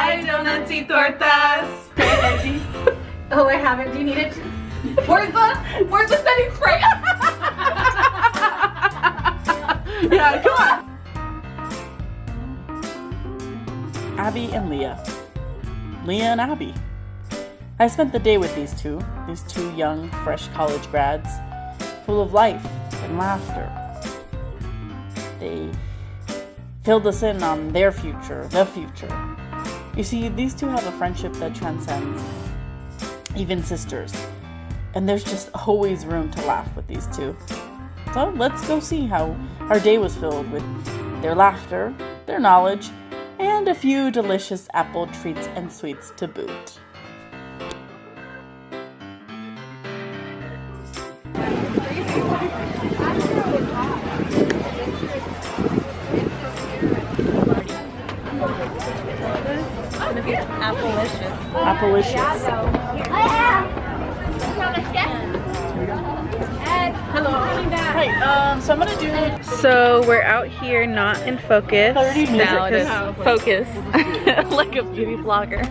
Hi, donuts y tortas. Oh, I haven't. Do you need it? Where's the setting spray? Yeah, come on. Aby and Leah. Leah and Aby. I spent the day with these two young, fresh college grads, full of life and laughter. They filled us in on their future, the future. You see, these two have a friendship that transcends even sisters, and there's just always room to laugh with these two. So let's go see how our day was filled with their laughter, their knowledge, and a few delicious apple treats and sweets to boot. Appleicious. Hello. Hi, so I'm gonna do So we're out here, not in focus. Now it is focus, like a beauty blogger.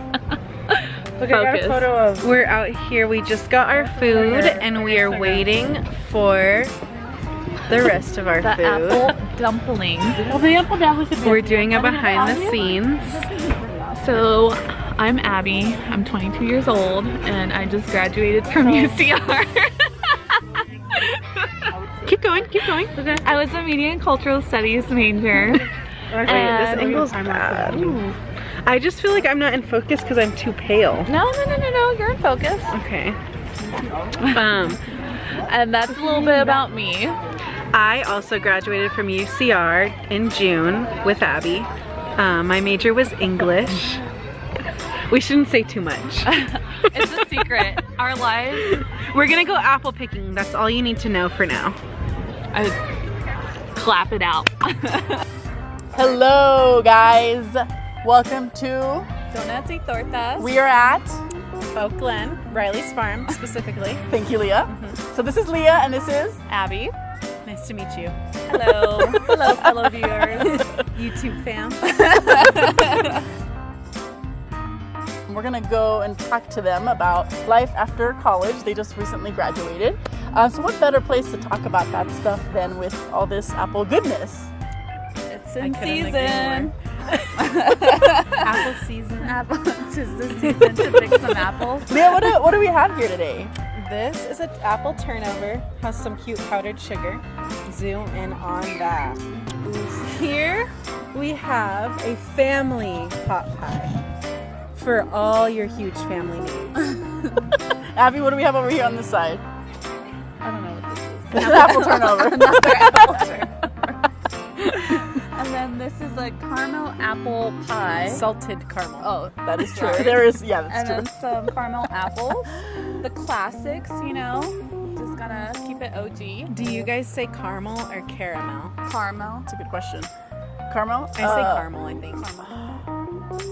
Look, I got a photo of. We're out here. We just got our food, and we are waiting for the rest of our food. Apple dumpling. Well, the apple dumplings. We're doing a behind the scenes. So I'm Abby. I'm 22 years old, and I just graduated from UCR. Keep going, keep going. Okay. I was a media and cultural studies major. This angle's bad. I just feel like I'm not in focus because I'm too pale. No, you're in focus. Okay. And that's a little bit about me. I also graduated from UCR in June with Abby. My major was English. We shouldn't say too much. It's a secret. Our lives. We're gonna go apple picking. That's all you need to know for now. Clap it out. Hello, guys. Welcome to Donuts y tortas. We are at Oak Glen, Riley's farm specifically. Thank you, Leah. So this is Leah and this is Abby. Nice to meet you. Hello. Hello, fellow viewers. YouTube fam. We're gonna go and talk to them about life after college. They just recently graduated. So what better place to talk about that stuff than with all this apple goodness? It's in season. Apple season. Tis the season to pick some apples. Leah, what do we have here today? This is an apple turnover, has some cute powdered sugar. Zoom in on that. Here we have a family pot pie for all your huge family needs. Abby, what do we have over here on this side? I don't know what this is. An apple turnover. Another apple turnover. And then this is a caramel apple pie. Salted caramel. Oh, That is true. sorry. There is, yeah, that's And true. then some caramel apples. The classics, you know. Just gonna keep it OG. Do you guys say caramel or caramel? Caramel. That's a good question. Caramel? I say caramel, I think.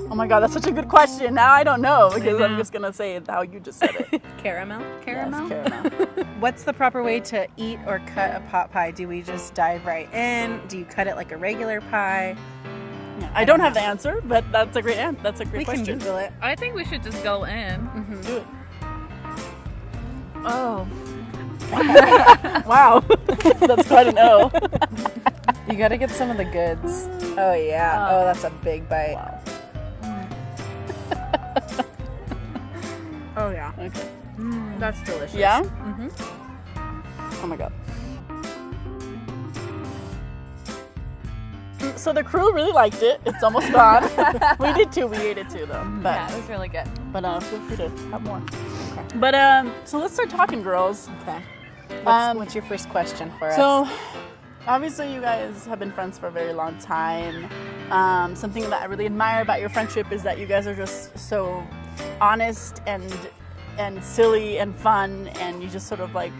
Oh my god, that's such a good question. Now I don't know because I I'm know. just gonna say it how you just said it. Caramel? Caramel. Yes, caramel. What's the proper way to eat or cut a pot pie? Do we just dive right in? Do you cut it like a regular pie? Yeah, I don't have the answer, but that's a great That's a great We question. can Google it. I think we should just go in. Do it. Oh. Wow, that's quite an O. You gotta get some of the goods. Oh yeah. Oh, that's a big bite. Wow. Oh yeah. Okay. That's delicious. Yeah? Mm-hmm. Oh my god. So the crew really liked it. It's almost gone. We did too. We ate it too, though. But Yeah, it was really good. feel free to have more. Okay. But so let's start talking, girls. Okay. Um, What's your first question for us? So, obviously, you guys have been friends for a very long time. Something that I really admire about your friendship is that you guys are just so honest and silly and fun, and you just sort of like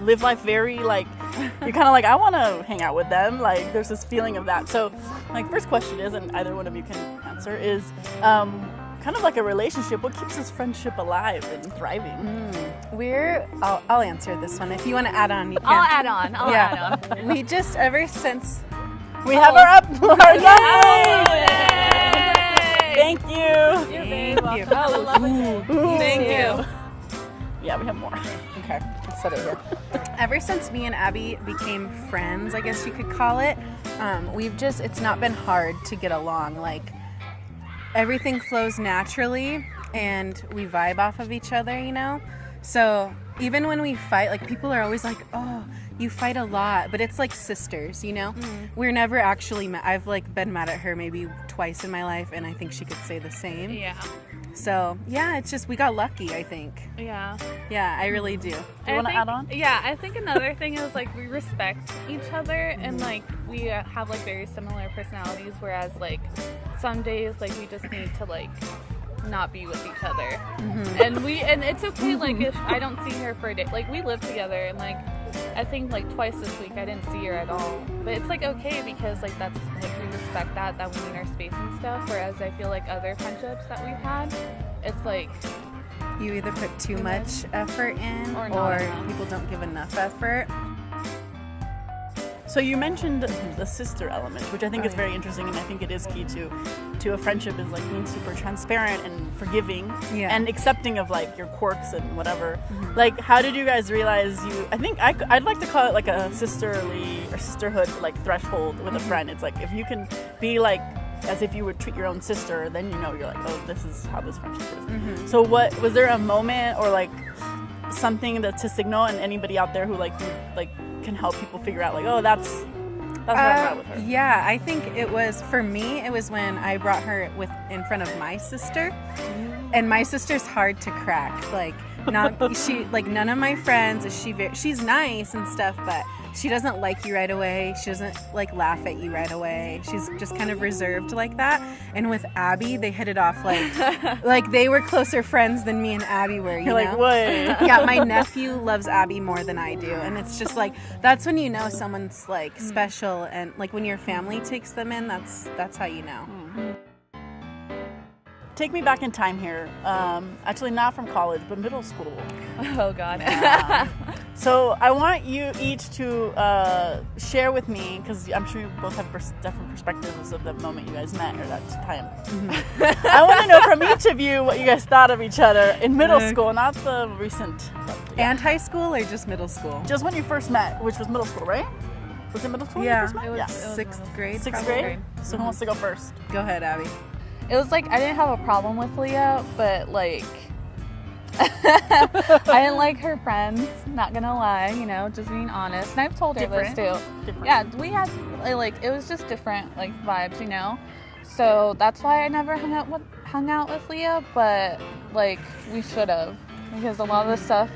live life very like you're kind of like I want to hang out with them. Like there's this feeling of that. So, like, first question is, and either one of you can answer, is kind of like a relationship. What keeps this friendship alive and thriving? I'll answer this one. If you want to add on, you can. I'll add on. I'll Yeah. add on. We just ever since We have our Yay! Thank you. Thank you. Thank you. Yeah, we have more. Okay, let's set it here. Ever since me and Abby became friends, I guess you could call it, it's not been hard to get along. Like, everything flows naturally and we vibe off of each other, you know? So even when we fight, like, people are always like, oh, you fight a lot, but it's like sisters, you know? We're never actually mad. I've like been mad at her maybe twice in my life, and I think she could say the same. Yeah. So yeah, it's just, we got lucky, I think. Yeah. Yeah, I really do. Do you want to add on? Yeah, I think another thing is like we respect each other and like we have like very similar personalities, whereas like some days like we just need to like not be with each other. And it's okay like if I don't see her for a day. Like, we live together and like I think like twice this week I didn't see her at all. But it's like okay because like that's like we respect that we need our space and stuff. Whereas I feel like other friendships that we've had, it's like you either put too much effort in Or or not enough. people don't give enough effort. So you mentioned the sister element, which I think is very interesting, and I think it is key to a friendship, is like being super transparent and forgiving and accepting of like your quirks and whatever. Like, how did you guys realize I think I'd like to call it like a sisterly or sisterhood like threshold with a friend. It's like if you can be like as if you would treat your own sister, then you're like, oh, this is how this friendship is. So what was there a moment or like something to signal, and anybody out there who like can help people figure out like, oh, that's where I'm at with her? Yeah, I think it was, for me, it was when I brought her in front of my sister. And my sister's hard to crack. Like, none of my friends, she's nice and stuff, but she doesn't like you right away. She doesn't like laugh at you right away. She's just kind of reserved like that. And with Abby, they hit it off like they were closer friends than me and Abby were. You're like, what? Yeah, my nephew loves Abby more than I do, and it's just like, that's when you know someone's like special, and like when your family takes them in, that's how you know. Take me back in time here. Actually, not from college, but middle school. oh god. So I want you each to share with me, because I'm sure you both have different perspectives of the moment you guys met or that time. I want to know from each of you what you guys thought of each other in middle school, not the recent. And high school or just middle school? Just when you first met, which was middle school, right? Was it middle school? Yeah, when you first met? it was sixth grade. Sixth probably. grade? So who wants to go first? Go ahead, Abby. It was like I didn't have a problem with Leah, but like I didn't like her friends, not gonna lie, just being honest. And I've told her this too. Different. Yeah, we had like it was just different like vibes, So that's why I never hung out with Leah, but like we should have, because a lot of the stuff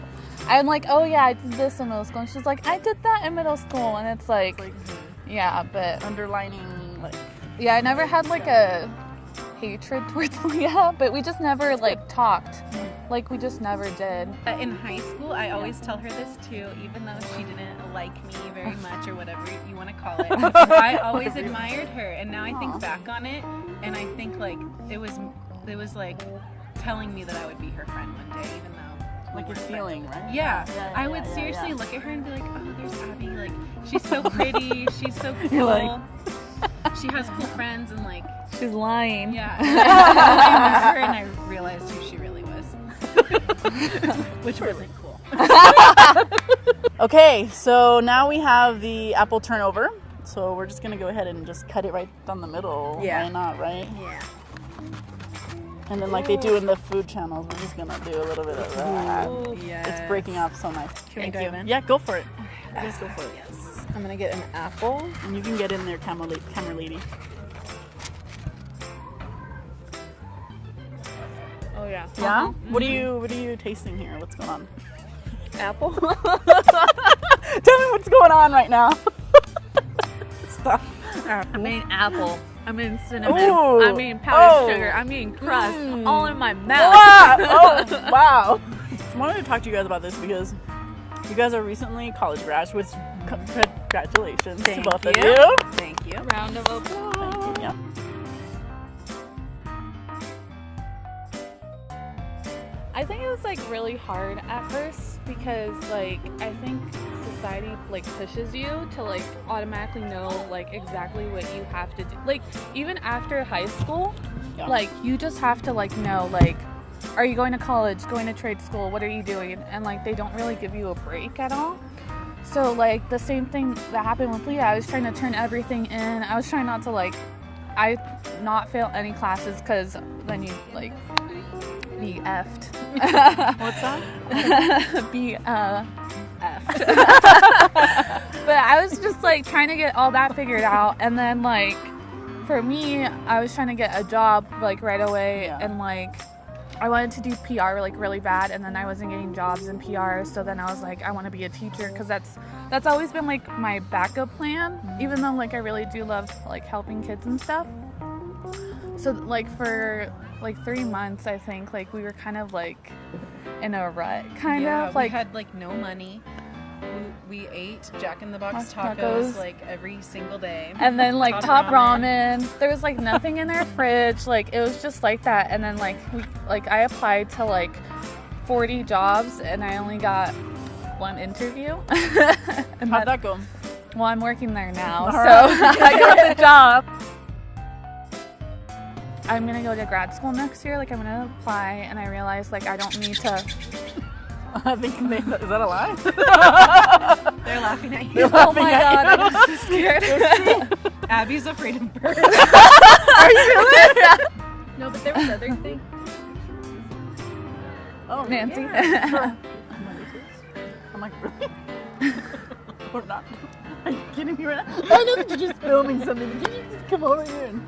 I'm like, oh yeah, I did this in middle school, and she's like, I did that in middle school, and it's like yeah, but underlining like yeah, I never had like a hatred towards Leah, but we just never like talked. Like we just never did. In high school, I always tell her this too, even though she didn't like me very much or whatever you want to call it. I always admired her, and now I think back on it, and I think like it was like telling me that I would be her friend one day, even though like your feeling, right? Yeah, I would seriously look at her and be like, oh, there's Abby. Like, she's so pretty. She's so cool. You're like... she has cool friends and like. She's lying. Yeah. I met her and I realized who she really was, which wasn't cool. Okay, so now we have the apple turnover. So we're just gonna go ahead and just cut it right down the middle. Yeah. Why not, right? Yeah. And then like they do in the food channels, we're just gonna do a little bit of that. Yes. It's breaking up so nice. Can we dive in? Yeah, go for it. You guys go for it. Yes. I'm gonna get an apple. And you can get in there, camera lady. Oh yeah. Yeah? What are you tasting here? What's going on? Apple. Tell me what's going on right now. Stop. I mean apple. I mean cinnamon. Ooh. I mean powdered Oh. sugar. I mean crust. All in my mouth. Wow. Oh, wow. I wanted to talk to you guys about this because you guys are recently college grads, which congratulations to both of you. Thank you. Round of applause. Yeah. I think it was like really hard at first because like I think society like pushes you to like automatically know like exactly what you have to do. Like even after high school, like you just have to like know like, are you going to college, going to trade school, what are you doing? And like they don't really give you a break at all. So like the same thing that happened with Leah, I was trying to turn everything in. I was trying not to like, not fail any classes because then you like be effed. What's that? Be effed. But I was just like trying to get all that figured out, and then like for me, I was trying to get a job like right away, and like I wanted to do PR like really bad, and then I wasn't getting jobs in PR, so then I was like, I want to be a teacher because that's always been like my backup plan, even though like I really do love like helping kids and stuff. So like for like 3 months, I think like we were kind of like in a rut, kind of like we had like no money. We ate Jack in the Box tacos like every single day, and then like top ramen. There was like nothing in our fridge. Like it was just like that. And then like I applied to like 40 jobs, and I only got 1 interview. And how'd that go? Well, I'm working there now, so I got the job. I'm gonna go to grad school next year. Like I'm gonna apply, and I realized like I don't need to. I think is that a lie? They're laughing at you. Oh my god, I'm so scared. Abby's afraid of birds. Are you really? No, but there was other things. Oh, Nancy. Yeah, sure. I'm like, really? Or not? Are you kidding me right now? I know that you're just filming something, but can you just come over here and...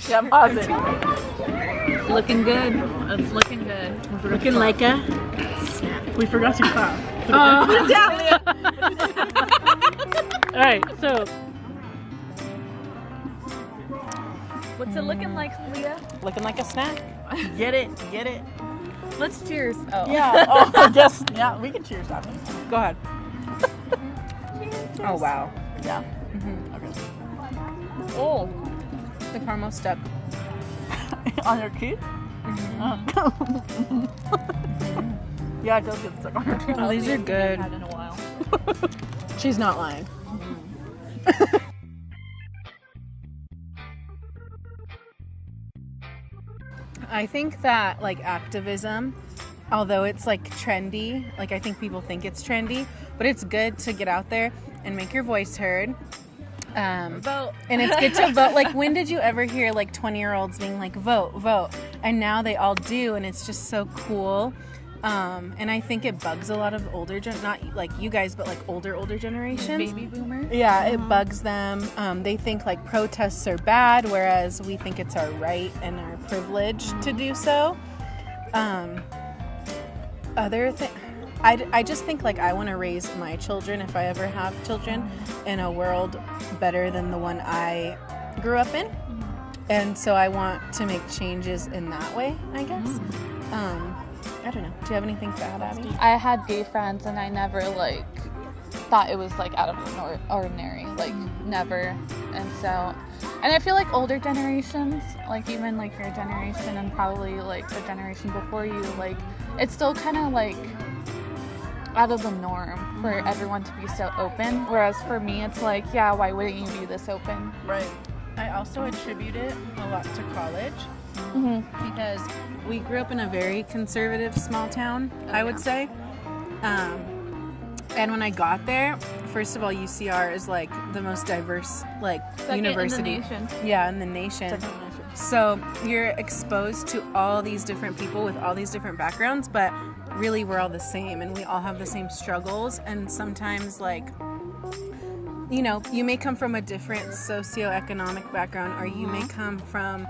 Yeah, pause it. Looking good. It's looking good. Looking like a... We forgot to clap. Put it down, Leah. Alright, so... What's it looking like, Leah? Looking like a snack. Get it, get it. Let's cheers. Oh. Yeah, oh, I guess, yeah, we can cheers after. Go ahead. Oh, wow. Yeah? Mm-hmm. Okay. Oh. The caramel stuck. On your teeth? Mm-hmm. Yeah, it does get stuck on your teeth. Oh, these are good. Had in a while. She's not lying. I think that like activism, although it's like trendy, like I think people think it's trendy, but it's good to get out there and make your voice heard. Vote. And it's good to vote. Like, when did you ever hear like 20-year-olds being like, vote, vote? And now they all do, and it's just so cool. And I think it bugs a lot of not like you guys, but like older generations. Baby boomers. Yeah, it bugs them. They think like protests are bad, whereas we think it's our right and our privilege to do so. Other thing, I just think like I want to raise my children, if I ever have children, in a world better than the one I grew up in. And so I want to make changes in that way, I guess. I don't know. Do you have anything to add, Abby? I had gay friends, and I never like thought it was like out of the ordinary, like never. And so, and I feel like older generations, like even like your generation and probably like the generation before you, like it's still kind of like out of the norm for everyone to be so open. Whereas for me, it's like, yeah, why wouldn't you be this open? Right. I also attribute it a lot to college. Because we grew up in a very conservative small town, I would say. And when I got there, first of all, UCR is like the most diverse like university. In the nation. Yeah, in the nation. So you're exposed to all these different people with all these different backgrounds, but really we're all the same, and we all have the same struggles. And sometimes like, you know, you may come from a different socioeconomic background, or you may come from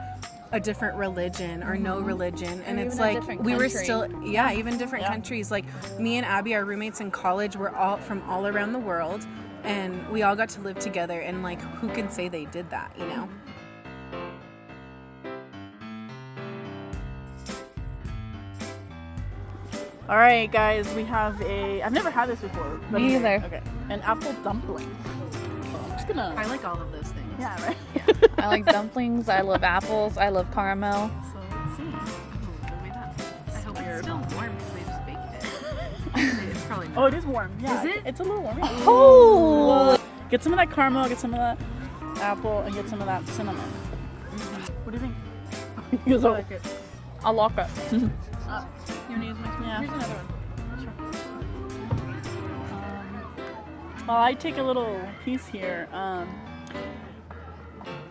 a different religion or no religion, and it's like we were still even different countries. Like me and Abby, our roommates in college, were all from all around the world, and we all got to live together, and like who can say they did that, you know? All right, guys, we have I've never had this before. Me either. Okay. An apple dumpling. So I'm just gonna... I like all of those things. Yeah, right? I like dumplings. I love apples. I love caramel. So let's see. I hope it's still warm because they just baked it. probably. Oh, it is warm. Yeah. Is it? It's a little warm. Yeah. Oh. Get some of that caramel, get some of that apple, and get some of that cinnamon. What do you think? He goes, I "Oh, like it. I'll lock up." You want to use my spoon? Yeah. Here's another one. Well, I take a little piece here.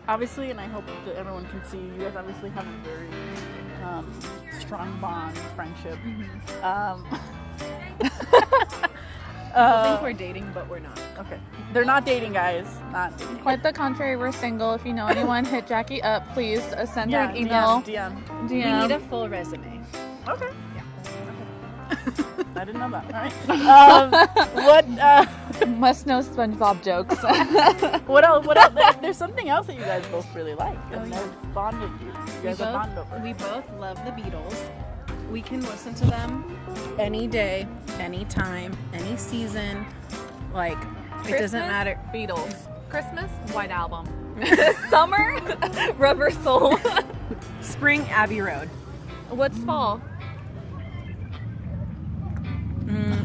Obviously, and I hope that everyone can see, you guys obviously have a very strong bond, friendship. I think we're dating, but we're not. Okay. They're not dating, guys. Not dating. Quite the contrary, we're single. If you know anyone, hit Jackie up, please. Send her an email. DM. We need a full resume. Okay. Yeah. I didn't know that. All right. Must know SpongeBob jokes. What else? There's something else that you guys both really like. And that's bonded you. You guys are bonded over. We both love the Beatles. We can listen to them any day, any time, any season. Like, it doesn't matter. Beatles. Christmas, White Album. Summer, Rubber Soul. Spring, Abbey Road. What's fall?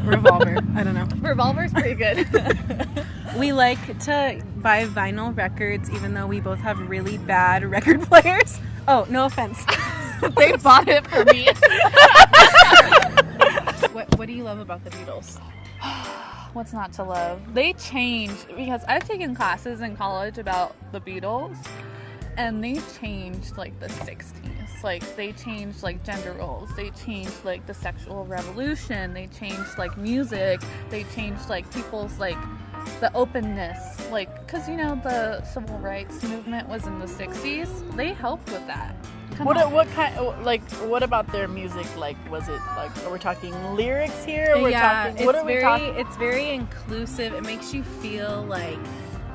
Revolver. I don't know. Revolver's pretty good. We like to buy vinyl records, even though we both have really bad record players. Oh, no offense. They bought it for me. What do you love about the Beatles? What's not to love? They changed, because I've taken classes in college about the Beatles, and they changed like the 60s. Like, they changed like gender roles, they changed like the sexual revolution, they changed like music, they changed like people's like the openness, like, because you know the civil rights movement was in the 60s. They helped with that. What kind, like, what about their music? Like, was it like, are we talking lyrics here? We're talking, what are we talking? It's very inclusive. It makes you feel like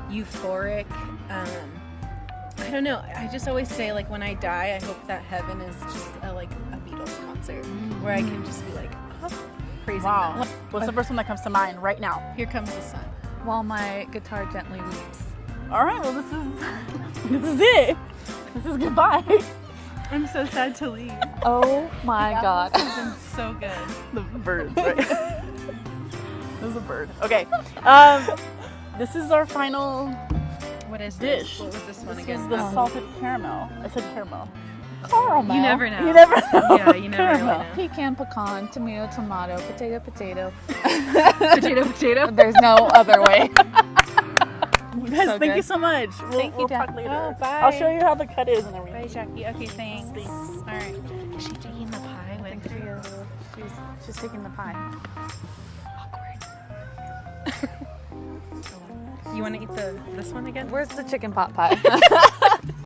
euphoric. I don't know. I just always say, like, when I die, I hope that heaven is just like a Beatles concert where I can just be like, oh, praising Wow. them. What's the first one that comes to mind right now? Here Comes the Sun. While my guitar gently weeps. All right. Well, this is it. This is goodbye. I'm so sad to leave. Oh my god. This has been so good. The birds, right? There's a bird. Okay. This is our final What is dish. this? What was this one This again? is the salted caramel. I said caramel. Caramel. You never know. You never know. Yeah, you never really Caramel. know. Pecan, pecan, tomato, tomato, potato, potato. Potato, potato. There's no other way. Guys, So thank you good. so much. Thank you, We'll Jack. talk later. Oh, bye. I'll show you how the cut is and everything. Bye, Jackie. Okay, thanks. Thanks. All right. Is she taking the pie I think with she her? is. She's taking the pie. You want to eat this one again? Where's the chicken pot pie?